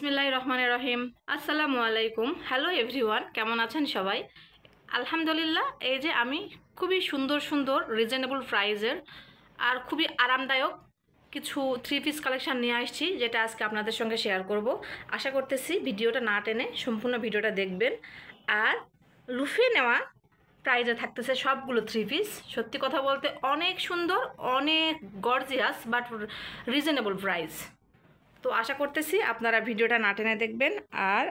বিসমিল্লাহির রহমানির রহিম। আসসালামু আলাইকুম। হ্যালো এভরিওয়ান, কেমন আছেন সবাই? আলহামদুলিল্লাহ। এই যে আমি খুবই সুন্দর সুন্দর রিজনেবল প্রাইজের আর খুবই আরামদায়ক কিছু থ্রি পিস কালেকশান নিয়ে আসছি, যেটা আজকে আপনাদের সঙ্গে শেয়ার করব। আশা করতেছি ভিডিওটা না টেনে সম্পূর্ণ ভিডিওটা দেখবেন। আর লুফিয়ে নেওয়া প্রাইজে থাকতেছে সবগুলো থ্রি পিস। সত্যি কথা বলতে অনেক সুন্দর, অনেক গর্জিয়াস, বাট রিজনেবল প্রাইস। তো আশা করতেছি আপনারা ভিডিওটা না টেনে দেখবেন আর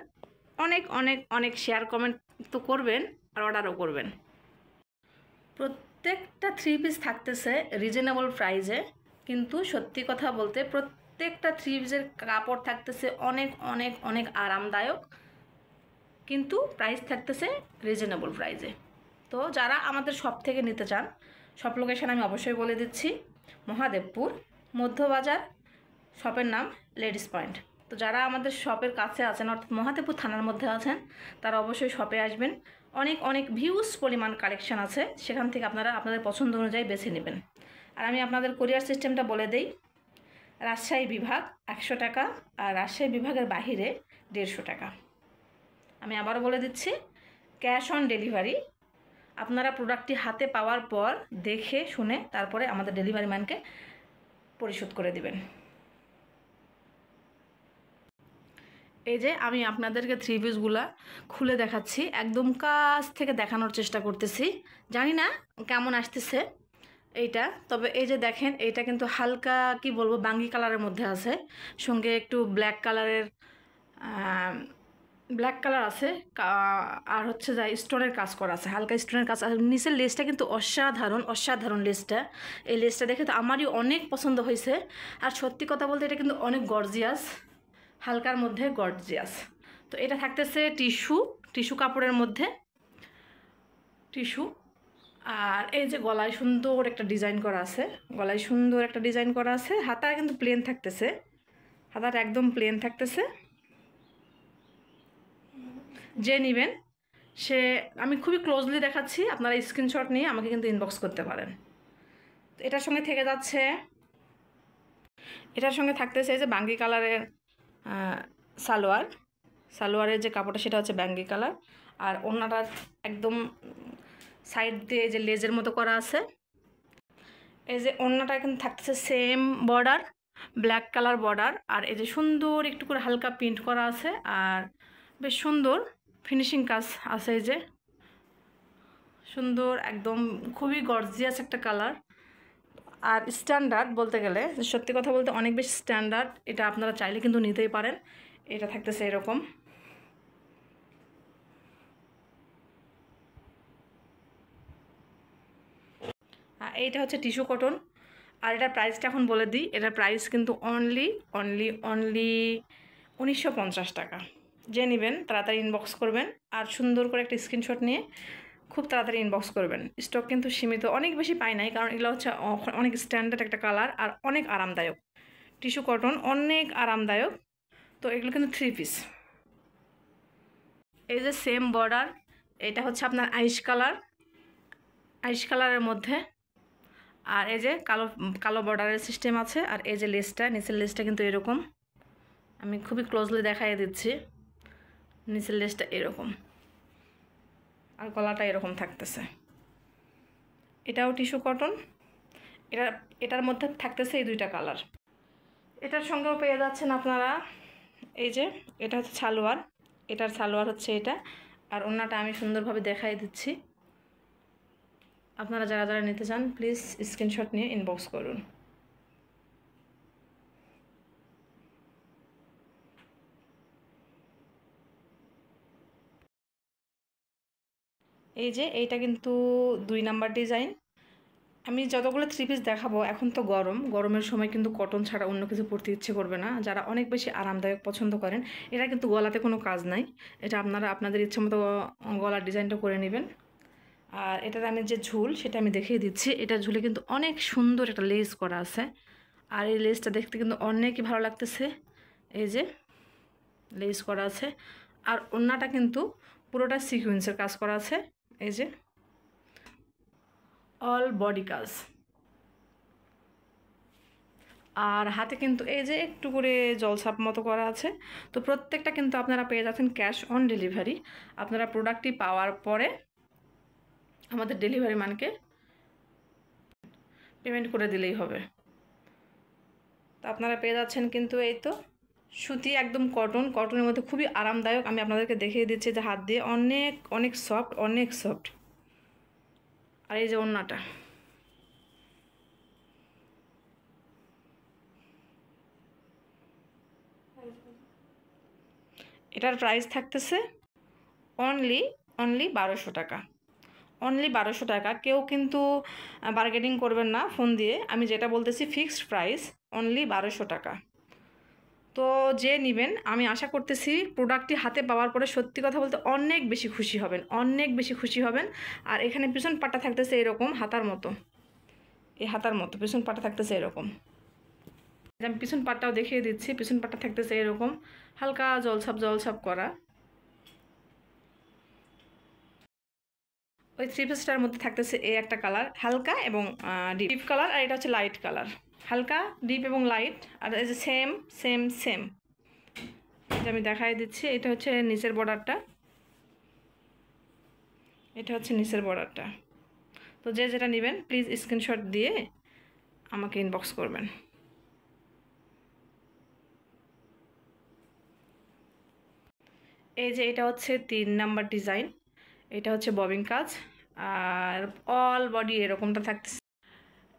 অনেক অনেক অনেক শেয়ার কমেন্ট তো করবেন আর অর্ডারও করবেন। প্রত্যেকটা থ্রি পিস থাকতেছে রিজনেবল প্রাইজে, কিন্তু সত্যি কথা বলতে প্রত্যেকটা থ্রি পিসের কাপড় থাকতেছে অনেক অনেক অনেক আরামদায়ক, কিন্তু প্রাইস থাকতেছে রিজনেবল প্রাইজে। তো যারা আমাদের শপ থেকে নিতে চান, শপ লোকেশান আমি অবশ্যই বলে দিচ্ছি, মহাদেবপুর মধ্যবাজার, শপের নাম লেডিস পয়েন্ট। তো যারা আমাদের শপের কাছে আছেন, অর্থাৎ মহাদেবপুর থানার মধ্যে আছেন, তারা অবশ্যই শপে আসবেন। অনেক অনেক ভিউজ পরিমাণ কালেকশান আছে, সেখান থেকে আপনারা আপনাদের পছন্দ অনুযায়ী বেছে নেবেন। আর আমি আপনাদের কোরিয়ার সিস্টেমটা বলে দেই। রাজশাহী বিভাগ 100 টাকা, আর রাজশাহী বিভাগের বাহিরে 150 টাকা। আমি আবারও বলে দিচ্ছি, ক্যাশ অন ডেলিভারি। আপনারা প্রোডাক্টটি হাতে পাওয়ার পর দেখে শুনে তারপরে আমাদের ডেলিভারি ম্যানকে পরিশোধ করে দিবেন। এই যে আমি আপনাদেরকে থ্রি পিসগুলা খুলে দেখাচ্ছি, একদম কাছ থেকে দেখানোর চেষ্টা করতেছি। জানি না কেমন আসতেছে এইটা, তবে এই যে দেখেন, এইটা কিন্তু হালকা কি বলবো বাঙ্গি কালারের মধ্যে আছে, সঙ্গে একটু ব্ল্যাক কালারের ব্ল্যাক কালার আছে, আর হচ্ছে যা স্টোনের কাজ করা আছে, হালকা স্টোনের কাজ। আর নিচের লেসটা কিন্তু অসাধারণ অসাধারণ লেসটা। এই লেসটা দেখে তো আমারই অনেক পছন্দ হয়েছে। আর সত্যি কথা বলতে এটা কিন্তু অনেক গর্জিয়াস, হালকার মধ্যে গর্জিয়াস। তো এটা থাকতেছে টিস্যু কাপড়ের মধ্যে, টিস্যু। আর এই যে গলায় সুন্দর একটা ডিজাইন করা আছে, গলায় সুন্দর একটা ডিজাইন করা আছে। হাতা কিন্তু প্লেন থাকতেছে, হাতাটা একদম প্লেন থাকতেছে। যে নেবেন সে, আমি খুবই ক্লোজলি দেখাচ্ছি, আপনারা স্ক্রিনশট নিয়ে আমাকে কিন্তু ইনবক্স করতে পারেন। তো এটার সঙ্গে থেকে যাচ্ছে, এটার সঙ্গে থাকতেছে এই যে বাঙ্গি কালারের সালোয়ারের যে কাপড়টা সেটা হচ্ছে বাঙ্গি কালার। আর ওড়নাটার একদম সাইড দিয়ে যে লেজের মতো করা আছে। এই যে ওড়নাটা কিন্তু থাকতেছে same border, black colour border. আর এই যে সুন্দর একটু করে হালকা প্রিন্ট করা আছে, আর বেশ সুন্দর ফিনিশিং কাজ আছে। এই যে সুন্দর, একদম খুবই গর্জিয়াস একটা কালার। আর স্ট্যান্ডার্ড বলতে গেলে, সত্যি কথা বলতে অনেক বেশি স্ট্যান্ডার্ড। এটা আপনারা চাইলে কিন্তু নিতেই পারেন। এটা থাকতেছে এরকম। এইটা হচ্ছে টিস্যু কটন। আর এটার প্রাইসটা এখন বলে দিই, এটার প্রাইস কিন্তু অনলি 1950 টাকা। যে নেবেন তাড়াতাড়ি ইনবক্স করবেন, আর সুন্দর করে একটা স্ক্রিনশট নিয়ে খুব তাড়াতাড়ি ইনবক্স করবেন। স্টক কিন্তু সীমিত, অনেক বেশি পাই নাই, কারণ এগুলো হচ্ছে অনেক স্ট্যান্ডার্ড একটা কালার আর অনেক আরামদায়ক। টিস্যু কটন অনেক আরামদায়ক। তো এগুলো কিন্তু থ্রি পিস। এই যে সেম বর্ডার, এটা হচ্ছে আপনার আইস কালারের মধ্যে। আর এই যে কালো কালো বর্ডারের সিস্টেম আছে। আর এই যে লেসটা, নিচের লেসটা কিন্তু এরকম, আমি খুবই ক্লোজলি দেখাই দিচ্ছি। নিচের লেসটা এরকম, আর গলাটা এরকম থাকতেছে। এটাও টিস্যু কটন। এটার মধ্যে থাকতেছে এই দুইটা কালার। এটার সঙ্গেও পেয়ে যাচ্ছেন আপনারা এই যে, এটা হচ্ছে সালোয়ার, এটার সালোয়ার হচ্ছে এটা। আর ওড়নাটা আমি সুন্দরভাবে দেখাই দিচ্ছি। আপনারা যারা যারা নিতে চান প্লিজ স্ক্রিনশট নিয়ে ইনবক্স করুন। এই যে এইটা কিন্তু 2 নাম্বার ডিজাইন। আমি যতগুলো থ্রি পিস দেখাবো, এখন তো গরমের সময় কিন্তু কটন ছাড়া অন্য কিছু পরতে ইচ্ছে করবে না। যারা অনেক বেশি আরামদায়ক পছন্দ করেন, এটা কিন্তু গলাতে কোনো কাজ নাই, এটা আপনারা আপনাদের ইচ্ছে মতো গলার ডিজাইনটা করে নেবেন। আর এটার আমি যে ঝুল সেটা আমি দেখিয়ে দিচ্ছি। এটা ঝুলে কিন্তু অনেক সুন্দর একটা লেস করা আছে, আর এই লেসটা দেখতে কিন্তু অনেকই ভালো লাগতেছে। এই যে লেস করা আছে, আর ওড়নাটা কিন্তু পুরোটা সিকুয়েন্সের কাজ করা আছে। এই যে অল বডি কাজ। আর হাতে কিন্তু এই যে একটু করে জলছাপ মতো করা আছে। তো প্রত্যেকটা কিন্তু আপনারা পেয়ে যাচ্ছেন ক্যাশ অন ডেলিভারি। আপনারা প্রোডাক্টটি পাওয়ার পরে আমাদের ডেলিভারি ম্যানকে পেমেন্ট করে দিলেই হবে। তো আপনারা পেয়ে যাচ্ছেন কিন্তু এই তো সুতি, একদম কটনের মধ্যে খুবই আরামদায়ক। আমি আপনাদেরকে দেখিয়ে দিচ্ছি যে হাত দিয়ে অনেক অনেক সফট, অনেক সফট। আর এই যে ওড়নাটা, এটার প্রাইস থাকতেছে অনলি 1200 টাকা। অনলি 1200 টাকা। কেউ কিন্তু বার্গেনিং করবেন না ফোন দিয়ে, আমি যেটা বলতেছি ফিক্সড প্রাইস অনলি 1200 টাকা। তো যে নেবেন, আমি আশা করতেছি প্রোডাক্টটি হাতে পাওয়ার পরে সত্যি কথা বলতে অনেক বেশি খুশি হবেন, অনেক বেশি খুশি হবেন। আর এখানে পিছন পাটটা থাকতেছে এরকম হাতার মতো, এই হাতার মতো পিছন পাটটা থাকতেছে এরকম। আমি পিছন পাটটাও দেখিয়ে দিচ্ছি। পিছন পাটটা থাকতেছে এরকম হালকা জলছাপ করা। ওই থ্রি পিসটার মধ্যে থাকতেছে এই একটা কালার, হালকা এবং ডিপ কালার, আর এটা হচ্ছে লাইট কালার। হালকা, ডিপ এবং লাইট। আর এই যে সেম সেম সেম, এটা আমি দেখাই দিচ্ছি। এটা হচ্ছে নিচের বর্ডারটা, এটা হচ্ছে নিচের বর্ডারটা। তো যে যেটা নেবেন প্লিজ স্ক্রিনশট দিয়ে আমাকে ইনবক্স করবেন। এই যে এটা হচ্ছে 3 নাম্বার ডিজাইন, এটা হচ্ছে ববিং কাজ, আর অল বডি এরকমটা থাকতেছে।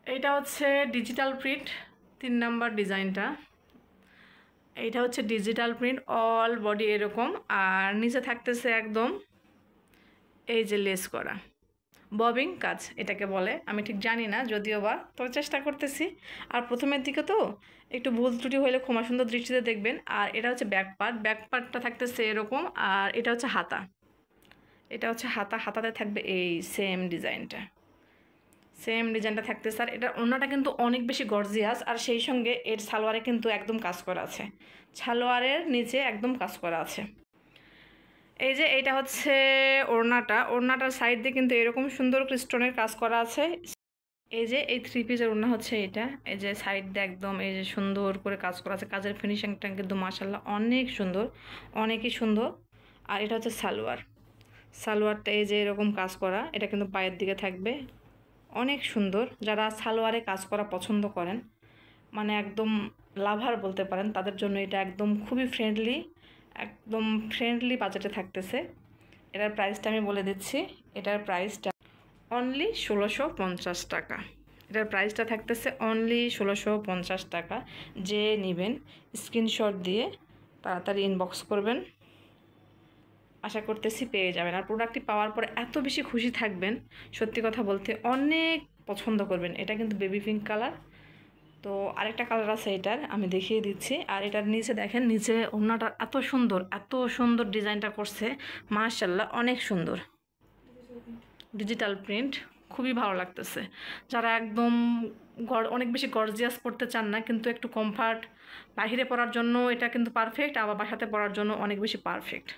এটা হচ্ছে ডিজিটাল প্রিন্ট 3 নাম্বার ডিজাইনটা। এটা হচ্ছে ডিজিটাল প্রিন্ট, অল বডি এরকম, আর নিচে থাকতেছে একদম এই যে লেস করা ববিং কাজ এটাকে বলে। আমি ঠিক জানি না যদিও বা, তবে চেষ্টা করতেছি। আর প্রথমের দিকে তো একটু ভুল ত্রুটি হলে ক্ষমা সুন্দর দৃষ্টিতে দেখবেন। আর এটা হচ্ছে ব্যাক পার্টটা থাকতেছে এরকম। আর এটা হচ্ছে হাতা, এটা হচ্ছে হাতা, হাতাতে থাকবে এই সেম ডিজাইনটা থাকতেছে। আর এটা ওড়নাটা কিন্তু অনেক বেশি গর্জিয়াস, আর সেই সঙ্গে এর সালোয়ারে কিন্তু একদম কাজ করা আছে, সালোয়ারের নিচে একদম কাজ করা আছে। এই যে এইটা হচ্ছে ওড়নাটার সাইড দিয়ে কিন্তু এরকম সুন্দর স্টোনের কাজ করা আছে। এই যে এই থ্রি পিসের ওড়না হচ্ছে এটা। এই যে সাইড দিয়ে একদম এই যে সুন্দর করে কাজ করা আছে, কাজের ফিনিশিংটা কিন্তু মাশাআল্লাহ অনেক সুন্দর, অনেকই সুন্দর। আর এটা হচ্ছে সালোয়ারটা এই যে এরকম কাজ করা, এটা কিন্তু পায়ের দিকে থাকবে, অনেক সুন্দর। যারা সালোয়ারে কাজ করা পছন্দ করেন, মানে একদম লাভার বলতে পারেন, তাদের জন্য এটা একদম খুবই একদম ফ্রেন্ডলি বাজেটে থাকতেছে। এটার প্রাইসটা আমি বলে দিচ্ছি। এটার প্রাইসটা অনলি 1650 টাকা। এটার প্রাইসটা থাকতেছে অনলি 1650 টাকা। যে নেবেন স্ক্রিনশট দিয়ে তাড়াতাড়ি ইনবক্স করবেন, আশা করতেছি পেয়ে যাবেন। আর প্রোডাক্টটি পাওয়ার পরে এত বেশি খুশি থাকবেন, সত্যি কথা বলতে অনেক পছন্দ করবেন। এটা কিন্তু বেবি পিঙ্ক কালার। তো আরেকটা কালার আছে এটার, আমি দেখিয়ে দিচ্ছি। আর এটার নিচে দেখেন, নিচে ওড়নাটা এত সুন্দর ডিজাইনটা করছে, মাশাআল্লাহ অনেক সুন্দর। ডিজিটাল প্রিন্ট খুবই ভালো লাগতেছে। যারা একদম অনেক বেশি গর্জিয়াস পড়তে চান না, কিন্তু একটু কমফর্ট, বাহিরে পরার জন্য এটা কিন্তু পারফেক্ট, আবার বাসাতে পরার জন্য অনেক বেশি পারফেক্ট।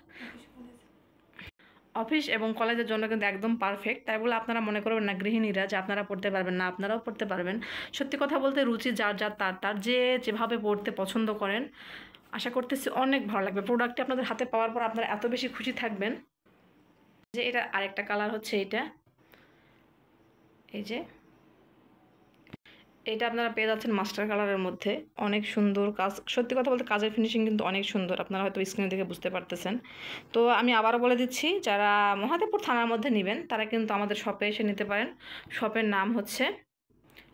অফিস এবং কলেজের জন্য কিন্তু একদম পারফেক্ট। তাই বলে আপনারা মনে করবেন না গৃহিণীরা যে আপনারা পড়তে পারবেন না, আপনারাও পড়তে পারবেন। সত্যি কথা বলতে রুচি যার তার যে যেভাবে পড়তে পছন্দ করেন, আশা করতেছি অনেক ভালো লাগবে। প্রোডাক্টটি আপনাদের হাতে পাওয়ার পর আপনারা এত বেশি খুশি থাকবেন। যে এটা আরেকটা কালার হচ্ছে এই যে এটা আপনারা পেয়ে যাচ্ছেন মাস্টার কালারের মধ্যে, অনেক সুন্দর কাজ। সত্যি কথা বলতে কাজের ফিনিশিং কিন্তু অনেক সুন্দর, আপনারা হয়তো স্ক্রিনে দেখে বুঝতে পারতেছেন। তো আমি আবারও বলে দিচ্ছি, যারা মহাদেবপুর থানার মধ্যে নেবেন তারা কিন্তু আমাদের শপে এসে নিতে পারেন। শপের নাম হচ্ছে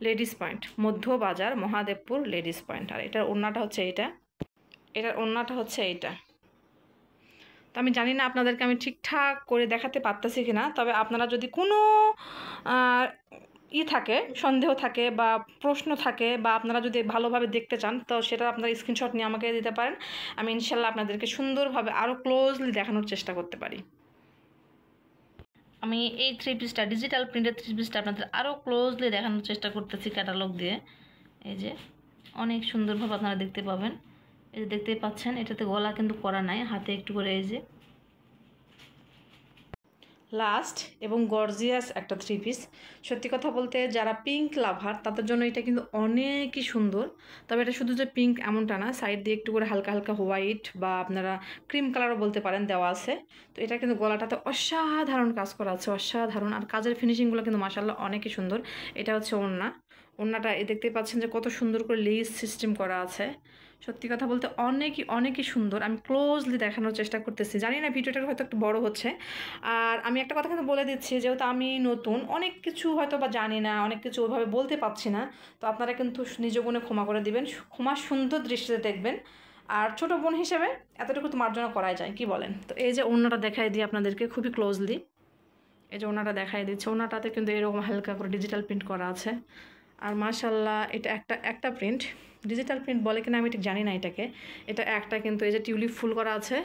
লেডিস পয়েন্ট, মধ্য বাজার, মহাদেবপুর লেডিস পয়েন্ট। আর এটার ওড়নাটা হচ্ছে এটার ওড়নাটা হচ্ছে এইটা। তো আমি জানি না আপনাদেরকে আমি ঠিকঠাক করে দেখাতে পারতেছি কিনা, তবে আপনারা যদি কোনো থাকে, সন্দেহ থাকে বা প্রশ্ন থাকে, বা আপনারা যদি ভালোভাবে দেখতে চান, তো সেটা আপনারা স্ক্রিনশট নিয়ে আমাকে দিতে পারেন। আমি ইনশাল্লাহ আপনাদেরকে সুন্দরভাবে আরও ক্লোজলি দেখানোর চেষ্টা করতে পারি। আমি এই থ্রি পিসটা, ডিজিটাল প্রিন্টের থ্রি পিসটা আপনাদের আরও ক্লোজলি দেখানোর চেষ্টা করতেছি ক্যাটালগ দিয়ে। এই যে অনেক সুন্দরভাবে আপনারা দেখতে পাবেন। এই যে দেখতেই পাচ্ছেন, এটাতে গলা কিন্তু করা নাই, হাতে একটু করে এই যে লাস্ট এবং গর্জিয়াস একটা থ্রি পিস। সত্যি কথা বলতে যারা পিঙ্ক লাভার তাদের জন্য এটা কিন্তু অনেকই সুন্দর। তবে এটা শুধু যে পিঙ্ক এমনটা না, সাইড দিয়ে একটু করে হালকা হালকা হোয়াইট বা আপনারা ক্রিম কালারও বলতে পারেন দেওয়া আছে। তো এটা কিন্তু গলাটাতে অসাধারণ কাজ করা আছে, অসাধারণ। আর কাজের ফিনিশিংগুলো কিন্তু মাশাআল্লাহ অনেকই সুন্দর। এটা হচ্ছে ওড়না। ওড়নাটা দেখতে পাচ্ছেন যে কত সুন্দর করে লেস সিস্টেম করা আছে। সত্যি কথা বলতে অনেকই সুন্দর। আমি ক্লোজলি দেখানোর চেষ্টা করতেছি, জানি না ভিডিওটা হয়তো একটু বড় হচ্ছে। আর আমি একটা কথা কিন্তু বলে দিচ্ছি, যেহেতু আমি নতুন, অনেক কিছু হয়তো বা জানি না, অনেক কিছু ওইভাবে বলতে পারছি না। তো আপনারা কিন্তু নিজ গুণে ক্ষমা করে দিবেন, ক্ষমা সুন্দর দৃষ্টিতে দেখবেন। আর ছোট বোন হিসেবে এতটুকু তো মার্জনা করাই যায়, কি বলেন? তো এই যে ওড়নাটা দেখাই দিই আপনাদেরকে খুবই ক্লোজলি। এই যে ওড়নাটা দেখাই দিচ্ছে, ওড়নাটাতে কিন্তু এরকম হালকা করে ডিজিটাল প্রিন্ট করা আছে। আর মাশাল্লাহ এটা একটা প্রিন্ট, ডিজিটাল প্রিন্ট বলে কিনা আমি ঠিক জানি না এটাকে। এটা একটা কিন্তু এই যে টিউলিপ ফুল করা আছে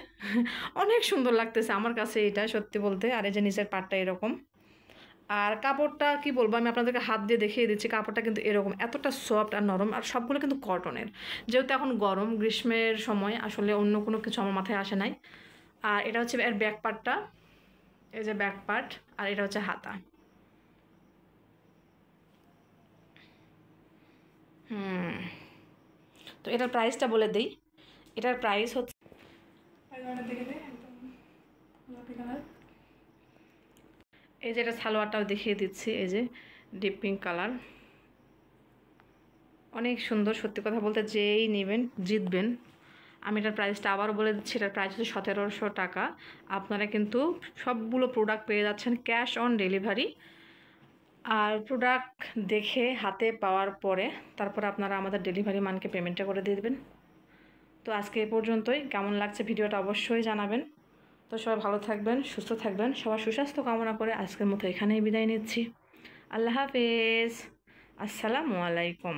অনেক সুন্দর লাগতেছে আমার কাছে এটা, সত্যি বলতে। আর এই যে নিচের পাটটা এরকম। আর কাপড়টা কি বলবো, আমি আপনাদেরকে হাত দিয়ে দেখিয়ে দিচ্ছি। কাপড়টা কিন্তু এরকম এতটা সফট আর নরম, আর সবগুলো কিন্তু কটনের। যেহেতু এখন গরম, গ্রীষ্মের সময় আসলে অন্য কোনো কিছু আমার মাথায় আসে নাই। আর এটা হচ্ছে এর ব্যাক পার্টটা, এই যে ব্যাক পার্ট। আর এটা হচ্ছে হাতা। তো এটার প্রাইসটা বলে দিই। এটার প্রাইস হচ্ছে, এই যে এটা সালোয়ারটাও দেখিয়ে দিচ্ছি, এই যে ডিপ পিঙ্ক কালার, অনেক সুন্দর। সত্যি কথা বলতে যেই নেবেন জিতবেন। আমি এটার প্রাইসটা আবারও বলে দিচ্ছি, এটার প্রাইস হচ্ছে 1700 টাকা। আপনারা কিন্তু সবগুলো প্রোডাক্ট পেয়ে যাচ্ছেন ক্যাশ অন ডেলিভারি। আর প্রোডাক্ট দেখে হাতে পাওয়ার পরে তারপর আপনারা আমাদের ডেলিভারি মানকে পেমেন্টটা করে দিয়ে দেবেন। তো আজকে এ পর্যন্তই। কেমন লাগছে ভিডিওটা অবশ্যই জানাবেন। তো সবাই ভালো থাকবেন, সুস্থ থাকবেন, সবার সুস্বাস্থ্য কামনা করে আজকের মতো এখানেই বিদায় নিচ্ছি। আল্লাহ হাফেজ, আসসালামু আলাইকুম।